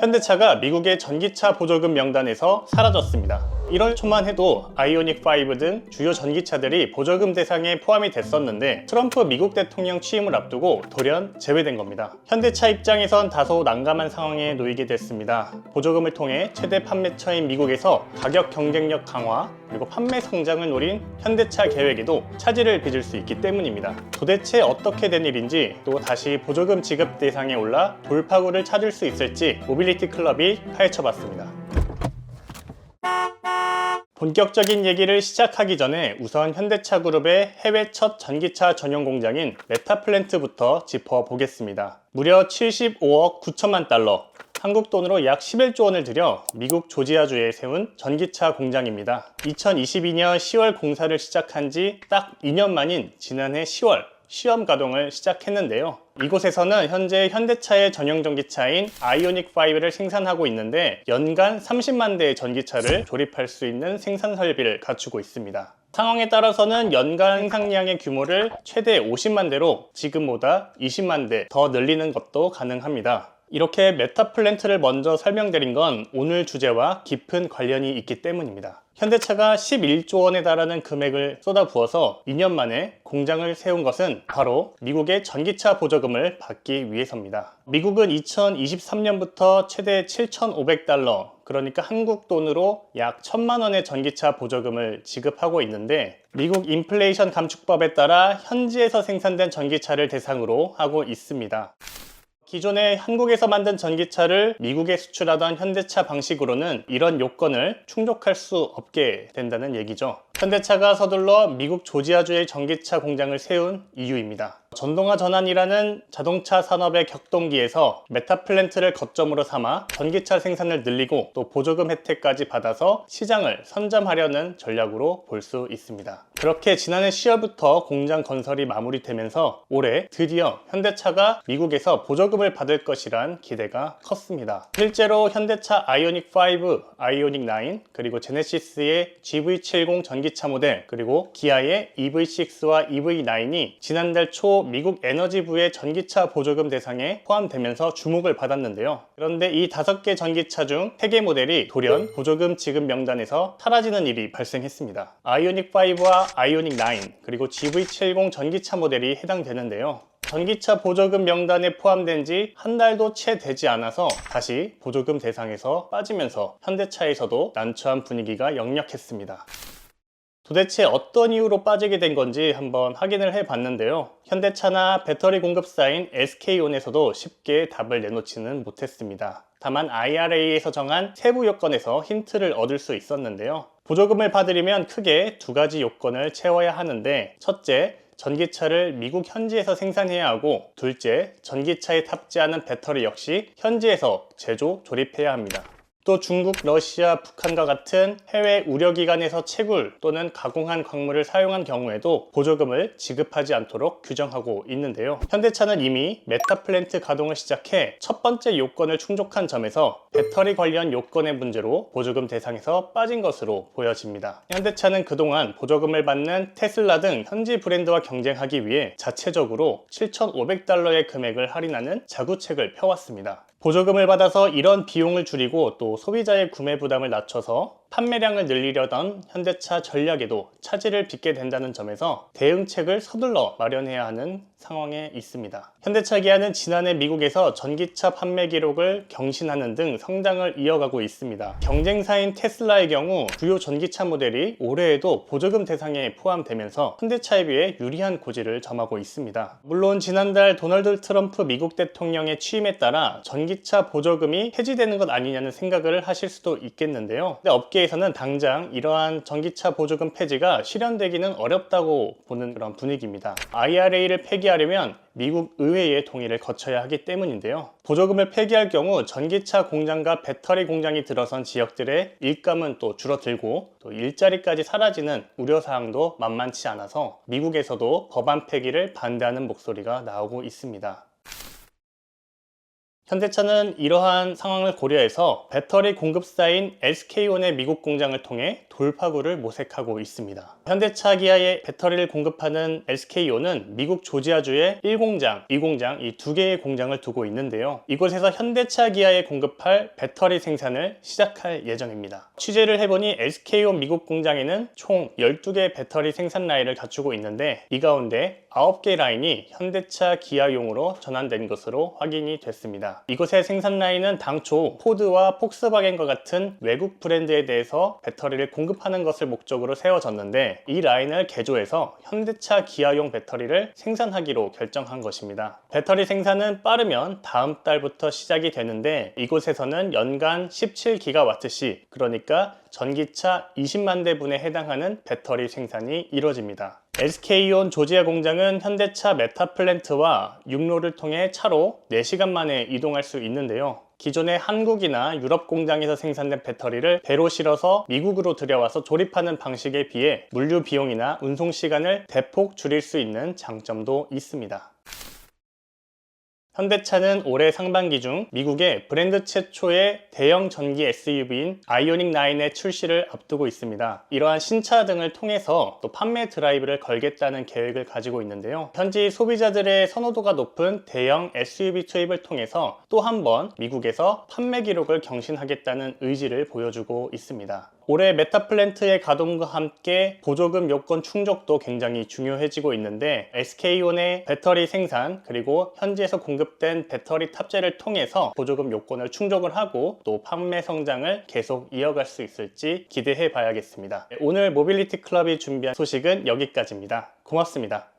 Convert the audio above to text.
현대차가 미국의 전기차 보조금 명단에서 사라졌습니다. 1월 초만 해도 아이오닉5 등 주요 전기차들이 보조금 대상에 포함이 됐었는데 트럼프 미국 대통령 취임을 앞두고 돌연 제외된 겁니다. 현대차 입장에선 다소 난감한 상황에 놓이게 됐습니다. 보조금을 통해 최대 판매처인 미국에서 가격 경쟁력 강화 그리고 판매 성장을 노린 현대차 계획에도 차질을 빚을 수 있기 때문입니다. 도대체 어떻게 된 일인지, 또 다시 보조금 지급 대상에 올라 돌파구를 찾을 수 있을지 모빌리티 클럽이 파헤쳐봤습니다. 본격적인 얘기를 시작하기 전에 우선 현대차 그룹의 해외 첫 전기차 전용 공장인 메타플랜트부터 짚어보겠습니다. 무려 75억 9천만 달러, 한국 돈으로 약 11조 원을 들여 미국 조지아주에 세운 전기차 공장입니다. 2022년 10월 공사를 시작한 지 딱 2년 만인 지난해 10월 시험 가동을 시작했는데요. 이곳에서는 현재 현대차의 전용 전기차인 아이오닉5를 생산하고 있는데 연간 30만 대의 전기차를 조립할 수 있는 생산 설비를 갖추고 있습니다. 상황에 따라서는 연간 생산량의 규모를 최대 50만 대로 지금보다 20만 대 더 늘리는 것도 가능합니다. 이렇게 메타플랜트를 먼저 설명드린 건 오늘 주제와 깊은 관련이 있기 때문입니다. 현대차가 11조 원에 달하는 금액을 쏟아부어서 2년 만에 공장을 세운 것은 바로 미국의 전기차 보조금을 받기 위해서입니다. 미국은 2023년부터 최대 7,500달러, 그러니까 한국 돈으로 약 1,000만 원의 전기차 보조금을 지급하고 있는데 미국 인플레이션 감축법에 따라 현지에서 생산된 전기차를 대상으로 하고 있습니다. 기존에 한국에서 만든 전기차를 미국에 수출하던 현대차 방식으로는 이런 요건을 충족할 수 없게 된다는 얘기죠. 현대차가 서둘러 미국 조지아주의 전기차 공장을 세운 이유입니다. 전동화 전환이라는 자동차 산업의 격동기에서 메타플랜트를 거점으로 삼아 전기차 생산을 늘리고 또 보조금 혜택까지 받아서 시장을 선점하려는 전략으로 볼 수 있습니다. 그렇게 지난해 10월부터 공장 건설이 마무리되면서 올해 드디어 현대차가 미국에서 보조금을 받을 것이란 기대가 컸습니다. 실제로 현대차 아이오닉5, 아이오닉9, 그리고 제네시스의 GV70 전기차 모델, 그리고 기아의 EV6와 EV9이 지난달 초 미국 에너지부의 전기차 보조금 대상에 포함되면서 주목을 받았는데요. 그런데 이 5개 전기차 중 3개 모델이 돌연 보조금 지급 명단에서 사라지는 일이 발생했습니다. 아이오닉5와 아이오닉9 그리고 GV70 전기차 모델이 해당되는데요. 전기차 보조금 명단에 포함된 지 한 달도 채 되지 않아서 다시 보조금 대상에서 빠지면서 현대차에서도 난처한 분위기가 역력했습니다. 도대체 어떤 이유로 빠지게 된 건지 한번 확인을 해 봤는데요. 현대차나 배터리 공급사인 SK온에서도 쉽게 답을 내놓지는 못했습니다. 다만 IRA에서 정한 세부 요건에서 힌트를 얻을 수 있었는데요. 보조금을 받으려면 크게 2가지 요건을 채워야 하는데, 첫째, 전기차를 미국 현지에서 생산해야 하고, 둘째, 전기차에 탑재하는 배터리 역시 현지에서 제조, 조립해야 합니다. 또 중국, 러시아, 북한과 같은 해외 우려기관에서 채굴 또는 가공한 광물을 사용한 경우에도 보조금을 지급하지 않도록 규정하고 있는데요. 현대차는 이미 메타플랜트 가동을 시작해 첫 번째 요건을 충족한 점에서 배터리 관련 요건의 문제로 보조금 대상에서 빠진 것으로 보여집니다. 현대차는 그동안 보조금을 받는 테슬라 등 현지 브랜드와 경쟁하기 위해 자체적으로 7,500달러의 금액을 할인하는 자구책을 펴왔습니다. 보조금을 받아서 이런 비용을 줄이고 또 소비자의 구매 부담을 낮춰서 판매량을 늘리려던 현대차 전략에도 차질을 빚게 된다는 점에서 대응책을 서둘러 마련해야 하는 상황에 있습니다. 현대차 기아는 지난해 미국에서 전기차 판매 기록을 경신하는 등 성장을 이어가고 있습니다. 경쟁사인 테슬라의 경우 주요 전기차 모델이 올해에도 보조금 대상에 포함되면서 현대차에 비해 유리한 고지를 점하고 있습니다. 물론 지난달 도널드 트럼프 미국 대통령의 취임에 따라 전기차 보조금이 폐지되는 것 아니냐는 생각을 하실 수도 있겠는데요. 근데 업계에서는 당장 이러한 전기차 보조금 폐지가 실현되기는 어렵다고 보는 그런 분위기입니다. IRA를 폐기하려면 미국 의회의 동의를 거쳐야 하기 때문인데요. 보조금을 폐기할 경우 전기차 공장과 배터리 공장이 들어선 지역들의 일감은 또 줄어들고 또 일자리까지 사라지는 우려사항도 만만치 않아서 미국에서도 법안 폐기를 반대하는 목소리가 나오고 있습니다. 현대차는 이러한 상황을 고려해서 배터리 공급사인 SK온의 미국 공장을 통해 돌파구를 모색하고 있습니다. 현대차 기아의 배터리를 공급하는 SK온은 미국 조지아주에 1공장, 2공장 이 두 개의 공장을 두고 있는데요. 이곳에서 현대차 기아에 공급할 배터리 생산을 시작할 예정입니다. 취재를 해보니 SK온 미국 공장에는 총 12개 배터리 생산 라인을 갖추고 있는데 이 가운데 9개 라인이 현대차 기아용으로 전환된 것으로 확인이 됐습니다. 이곳의 생산 라인은 당초 포드와 폭스바겐과 같은 외국 브랜드에 대해서 배터리를 공급하는 것을 목적으로 세워졌는데 이 라인을 개조해서 현대차 기아용 배터리를 생산하기로 결정한 것입니다. 배터리 생산은 빠르면 다음 달부터 시작이 되는데 이곳에서는 연간 17기가와트시, 그러니까 전기차 20만 대분에 해당하는 배터리 생산이 이루어집니다. SK온 조지아 공장은 현대차 메타플랜트와 육로를 통해 차로 4시간 만에 이동할 수 있는데요. 기존의 한국이나 유럽 공장에서 생산된 배터리를 배로 실어서 미국으로 들여와서 조립하는 방식에 비해 물류 비용이나 운송 시간을 대폭 줄일 수 있는 장점도 있습니다. 현대차는 올해 상반기 중 미국의 브랜드 최초의 대형 전기 SUV인 아이오닉 9의 출시를 앞두고 있습니다. 이러한 신차 등을 통해서 또 판매 드라이브를 걸겠다는 계획을 가지고 있는데요. 현지 소비자들의 선호도가 높은 대형 SUV 투입을 통해서 또 한 번 미국에서 판매 기록을 경신하겠다는 의지를 보여주고 있습니다. 올해 메타플랜트의 가동과 함께 보조금 요건 충족도 굉장히 중요해지고 있는데 SK온의 배터리 생산 그리고 현지에서 공급된 배터리 탑재를 통해서 보조금 요건을 충족을 하고 또 판매 성장을 계속 이어갈 수 있을지 기대해 봐야겠습니다. 오늘 모빌리티 클럽이 준비한 소식은 여기까지입니다. 고맙습니다.